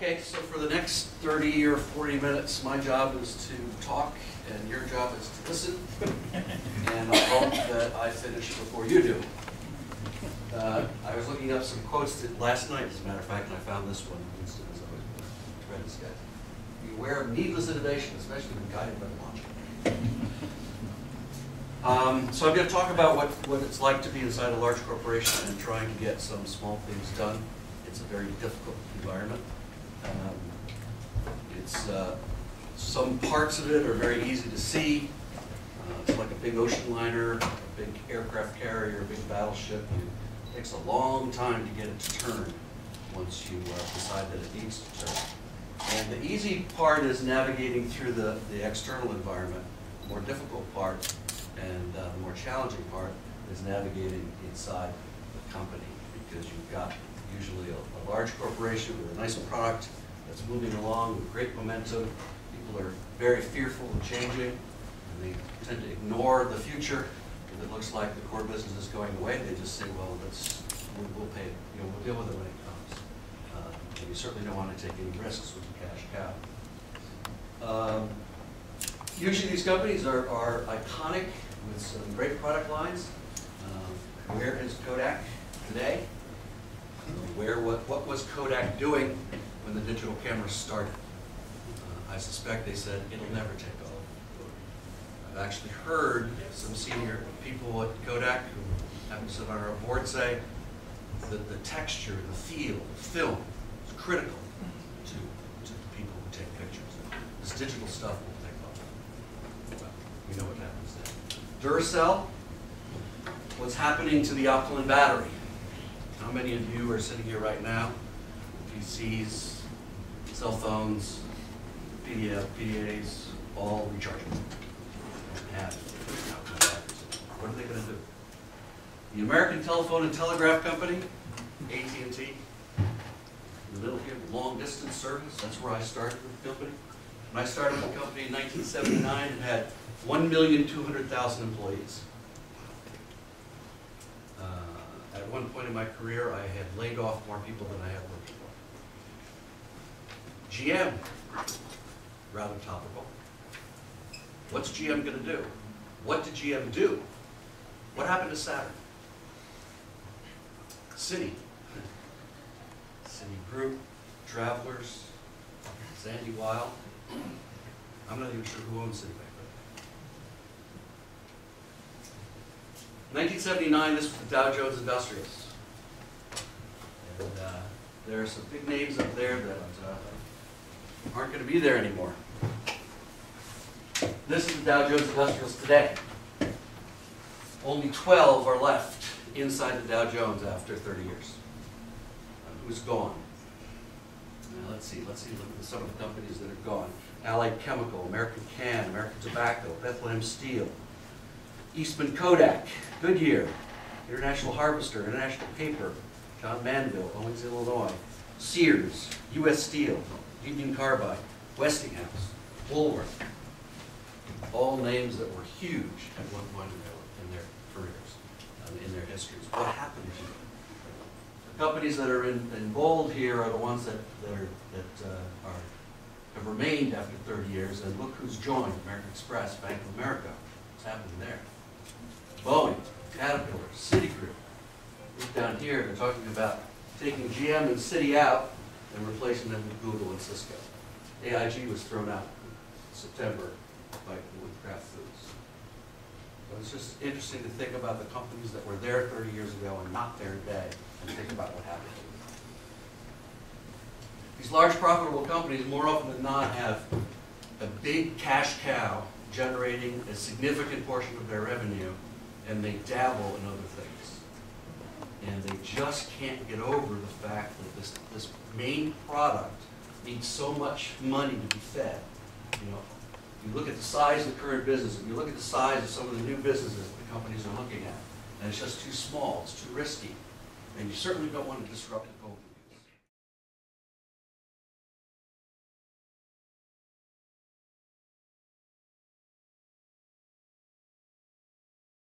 Okay, so for the next 30 or 40 minutes, my job is to talk, and your job is to listen. And I hope that I finish before you do. I was looking up some quotes last night, as a matter of fact, and I found this one. Winston has always read this guy. Beware of needless innovation, especially when guided by logic. So I'm going to talk about what it's like to be inside a large corporation and trying to get some small things done. It's a very difficult environment. Some parts of it are very easy to see. It's like a big ocean liner, a big aircraft carrier, a big battleship. It takes a long time to get it to turn once you decide that it needs to turn. And the easy part is navigating through the external environment. The more difficult part and the more challenging part is navigating inside the company, because you've got usually a large corporation with a nice product that's moving along with great momentum. People are very fearful of changing, and they tend to ignore the future. If it looks like the core business is going away, they just say, well, we'll pay, we'll deal with it when it comes. And you certainly don't want to take any risks with the cash cow. Usually these companies are iconic with some great product lines. Where is Kodak today? What was Kodak doing when the digital cameras started? I suspect they said, it'll never take off. I've actually heard some senior people at Kodak who happen to sit on our board say that the texture, the feel, the film is critical to the people who take pictures. This digital stuff will take off. Well, we know what happens then. Duracell, what's happening to the alkaline battery? How many of you are sitting here right now with PCs, cell phones, PDAs, all rechargeable? What are they going to do? The American Telephone and Telegraph Company, AT&T, in the middle here, long distance service, that's where I started with the company. When I started with the company in 1979, it had 1,200,000 employees. At one point in my career, I had laid off more people than I had working for. GM, rather topical. What's GM going to do? What did GM do? What happened to Saturn? Citi. Citi Group, Travelers, Sandy Weil. I'm not even sure who owns Citibank. 1979, this was the Dow Jones Industrials. And there are some big names up there that aren't going to be there anymore. This is the Dow Jones Industrials today. Only 12 are left inside the Dow Jones after 30 years. Who's gone? Now let's see. Let's look at some of the companies that are gone. Allied Chemical, American Can, American Tobacco, Bethlehem Steel, Eastman Kodak, Goodyear, International Harvester, International Paper, John Manville, Owens, Illinois, Sears, U.S. Steel, Union Carbide, Westinghouse, Woolworth. All names that were huge at one point in their careers, in their histories. What happened to them? The companies that are in bold here are the ones that have remained after 30 years, and look who's joined: American Express, Bank of America. What's happening there? Boeing, Caterpillar, Citigroup. Look down here, they're talking about taking GM and Citi out and replacing them with Google and Cisco. AIG was thrown out in September with Kraft Foods. So it's just interesting to think about the companies that were there 30 years ago and not there today, and think about what happened. These large profitable companies more often than not have a big cash cow generating a significant portion of their revenue, and they dabble in other things. And they just can't get over the fact that this main product needs so much money to be fed. You look at the size of the current business, and you look at the size of some of the new businesses that the companies are looking at, and it's just too small, it's too risky. And you certainly don't want to disrupt the